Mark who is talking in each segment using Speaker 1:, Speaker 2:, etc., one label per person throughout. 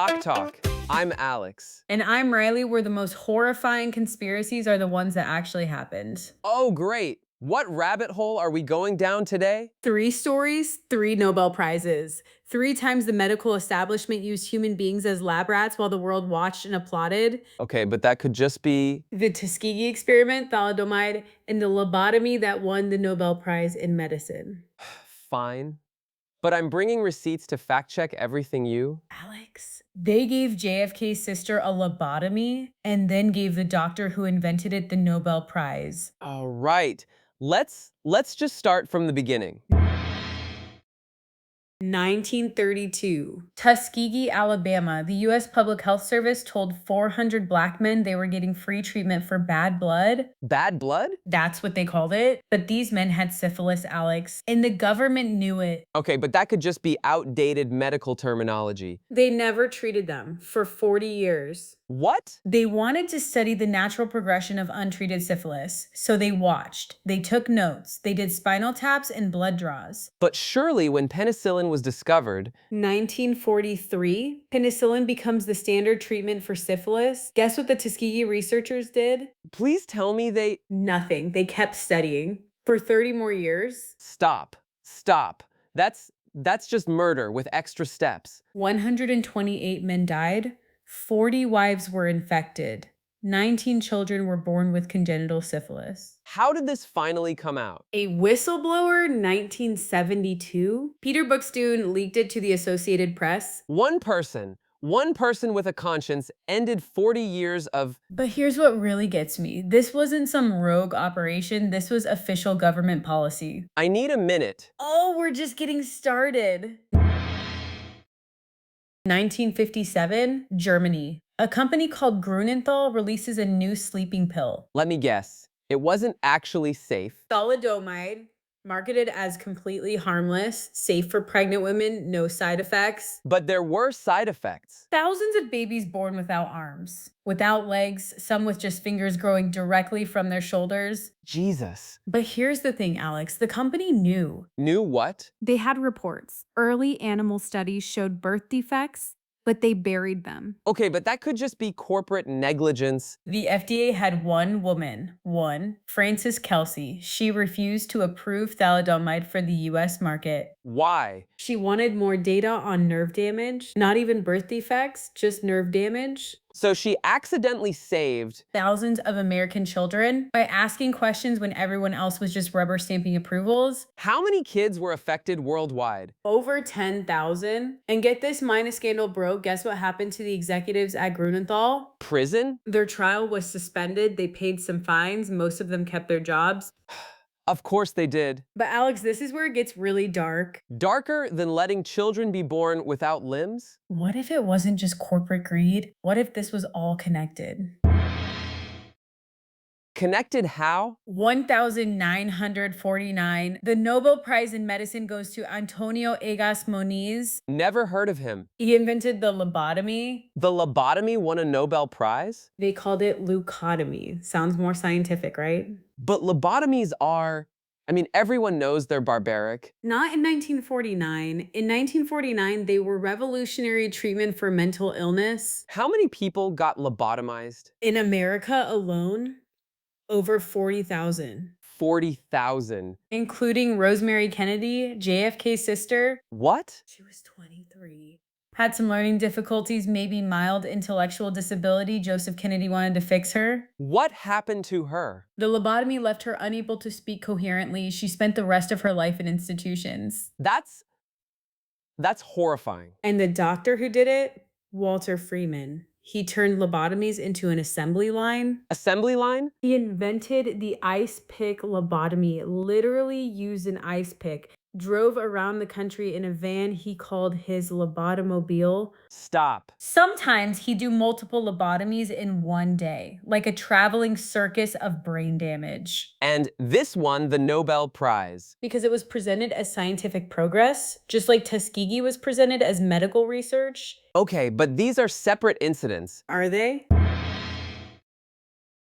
Speaker 1: Sock Talk. I'm Alex.
Speaker 2: And I'm Riley, where the most horrifying conspiracies are the ones that actually happened.
Speaker 1: Oh, great. What rabbit hole are we going down today?
Speaker 2: 3 stories, 3 Nobel Prizes. 3 times the medical establishment used human beings as lab rats while the world watched and applauded.
Speaker 1: Okay, but that could just be...
Speaker 2: The Tuskegee Experiment, Thalidomide, and the lobotomy that won the Nobel Prize in medicine.
Speaker 1: Fine. But I'm bringing receipts to fact-check everything you...
Speaker 2: Alex, they gave JFK's sister a lobotomy and then gave the doctor who invented it the Nobel Prize.
Speaker 1: All right. Let's just start from the beginning.
Speaker 2: 1932. Tuskegee, Alabama. The U.S. Public Health Service told 400 black men they were getting free treatment for bad blood.
Speaker 1: Bad blood?
Speaker 2: That's what they called it. But these men had syphilis, Alex, and the government knew it.
Speaker 1: Okay, but that could just be outdated medical terminology.
Speaker 2: They never treated them for 40 years.
Speaker 1: What?
Speaker 2: They wanted to study the natural progression of untreated syphilis, so they watched, they took notes, they did spinal taps and blood draws.
Speaker 1: But surely when penicillin was discovered...
Speaker 2: 1943, penicillin becomes the standard treatment for syphilis. Guess what the Tuskegee researchers did?
Speaker 1: Please tell me they...
Speaker 2: Nothing. They kept studying for 30 more years.
Speaker 1: Stop. Stop. That's just murder with extra steps.
Speaker 2: 128 men died. 40 wives were infected. 19 children were born with congenital syphilis.
Speaker 1: How did this finally come out?
Speaker 2: A whistleblower, 1972. Peter Buxton leaked it to the Associated Press.
Speaker 1: One person with a conscience ended 40 years of...
Speaker 2: But here's what really gets me. This wasn't some rogue operation. This was official government policy.
Speaker 1: I need a minute.
Speaker 2: Oh, we're just getting started. 1957, Germany. A company called Grunenthal releases a new sleeping pill.
Speaker 1: Let me guess. It wasn't actually safe.
Speaker 2: Thalidomide, marketed as completely harmless, safe for pregnant women, no side effects.
Speaker 1: But there were side effects.
Speaker 2: Thousands of babies born without arms, without legs, some with just fingers growing directly from their shoulders.
Speaker 1: Jesus.
Speaker 2: But here's the thing, Alex, the company knew.
Speaker 1: Knew what?
Speaker 3: They had reports. Early animal studies showed birth defects, but they buried them.
Speaker 1: Okay, but that could just be corporate negligence.
Speaker 2: The FDA had one woman, Frances Kelsey. She refused to approve thalidomide for the US market.
Speaker 1: Why?
Speaker 2: She wanted more data on nerve damage, not even birth defects, just nerve damage.
Speaker 1: So she accidentally saved
Speaker 2: Thousands of American children by asking questions when everyone else was just rubber stamping approvals.
Speaker 1: How many kids were affected worldwide?
Speaker 2: Over 10,000. And get this, minus scandal broke, guess what happened to the executives at Grunenthal?
Speaker 1: Prison?
Speaker 2: Their trial was suspended. They paid some fines. Most of them kept their jobs.
Speaker 1: Of course they did.
Speaker 2: But Alex, this is where it gets really dark.
Speaker 1: Darker than letting children be born without limbs?
Speaker 2: What if it wasn't just corporate greed? What if this was all connected?
Speaker 1: Connected how?
Speaker 2: 1949. The Nobel Prize in Medicine goes to Antonio Egas Moniz.
Speaker 1: Never heard of him.
Speaker 2: He invented the lobotomy.
Speaker 1: The lobotomy won a Nobel Prize?
Speaker 2: They called it leucotomy. Sounds more scientific, right?
Speaker 1: But lobotomies are... everyone knows they're barbaric.
Speaker 2: Not in 1949. In 1949, they were revolutionary treatment for mental illness.
Speaker 1: How many people got lobotomized?
Speaker 2: In America alone, over 40,000.
Speaker 1: 40,000.
Speaker 2: Including Rosemary Kennedy, JFK's sister.
Speaker 1: What?
Speaker 2: She was 23. Had some learning difficulties, maybe mild intellectual disability. Joseph Kennedy wanted to fix her.
Speaker 1: What happened to her?
Speaker 2: The lobotomy left her unable to speak coherently. She spent the rest of her life in institutions.
Speaker 1: That's horrifying.
Speaker 2: And the doctor who did it? Walter Freeman. He turned lobotomies into an assembly line.
Speaker 1: Assembly line?
Speaker 2: He invented the ice pick lobotomy, literally used an ice pick. Drove around the country in a van he called his lobotomobile.
Speaker 1: Stop.
Speaker 2: Sometimes he'd do multiple lobotomies in one day, like a traveling circus of brain damage.
Speaker 1: And this won the Nobel Prize.
Speaker 2: Because it was presented as scientific progress, just like Tuskegee was presented as medical research.
Speaker 1: Okay, but these are separate incidents.
Speaker 2: Are they?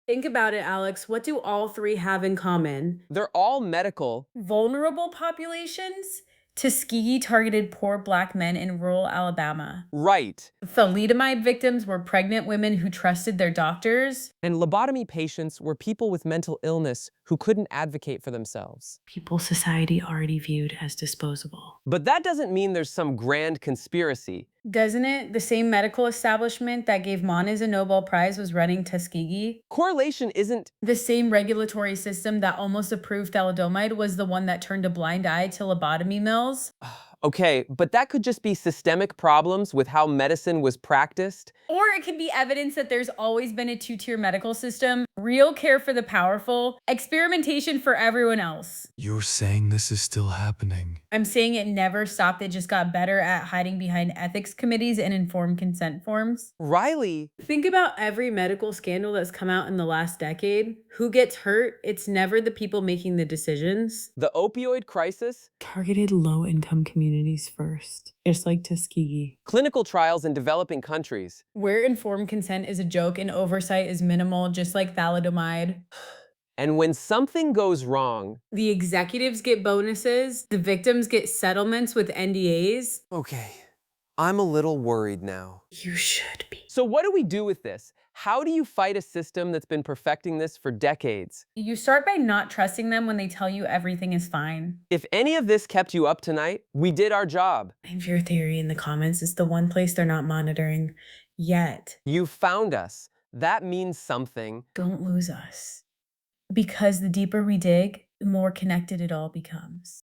Speaker 2: Think about it, Alex. What do all 3 have in common?
Speaker 1: They're all medical.
Speaker 2: Vulnerable populations? Tuskegee targeted poor black men in rural Alabama.
Speaker 1: Right.
Speaker 2: Thalidomide victims were pregnant women who trusted their doctors.
Speaker 1: And lobotomy patients were people with mental illness who couldn't advocate for themselves.
Speaker 2: People society already viewed as disposable.
Speaker 1: But that doesn't mean there's some grand conspiracy.
Speaker 2: Doesn't it? The same medical establishment that gave Monas a Nobel Prize was running Tuskegee.
Speaker 1: Correlation isn't.
Speaker 2: The same regulatory system that almost approved thalidomide was the one that turned a blind eye to lobotomy mills.
Speaker 1: Okay, but that could just be systemic problems with how medicine was practiced.
Speaker 2: Or it could be evidence that there's always been a two-tier medical system, real care for the powerful, experimentation for everyone else.
Speaker 4: You're saying this is still happening?
Speaker 2: I'm saying it never stopped, it just got better at hiding behind ethics committees and informed consent forms.
Speaker 1: Riley.
Speaker 2: Think about every medical scandal that's come out in the last decade. Who gets hurt? It's never the people making the decisions.
Speaker 1: The opioid crisis,
Speaker 2: Targeted low-income communities first, just like Tuskegee.
Speaker 1: clinical trials in developing countries.
Speaker 2: Where informed consent is a joke and oversight is minimal, just like thalidomide.
Speaker 1: And when something goes wrong,
Speaker 2: The executives get bonuses, the victims get settlements with NDAs.
Speaker 1: okay, I'm a little worried now.
Speaker 2: You should be.
Speaker 1: So what do we do with this? How do you fight a system that's been perfecting this for decades?
Speaker 2: You start by not trusting them when they tell you everything is fine.
Speaker 1: If any of this kept you up tonight, we did our job.
Speaker 2: Leave your theory in the comments. It's the one place they're not monitoring yet.
Speaker 1: You found us. That means something.
Speaker 2: Don't lose us. Because the deeper we dig, the more connected it all becomes.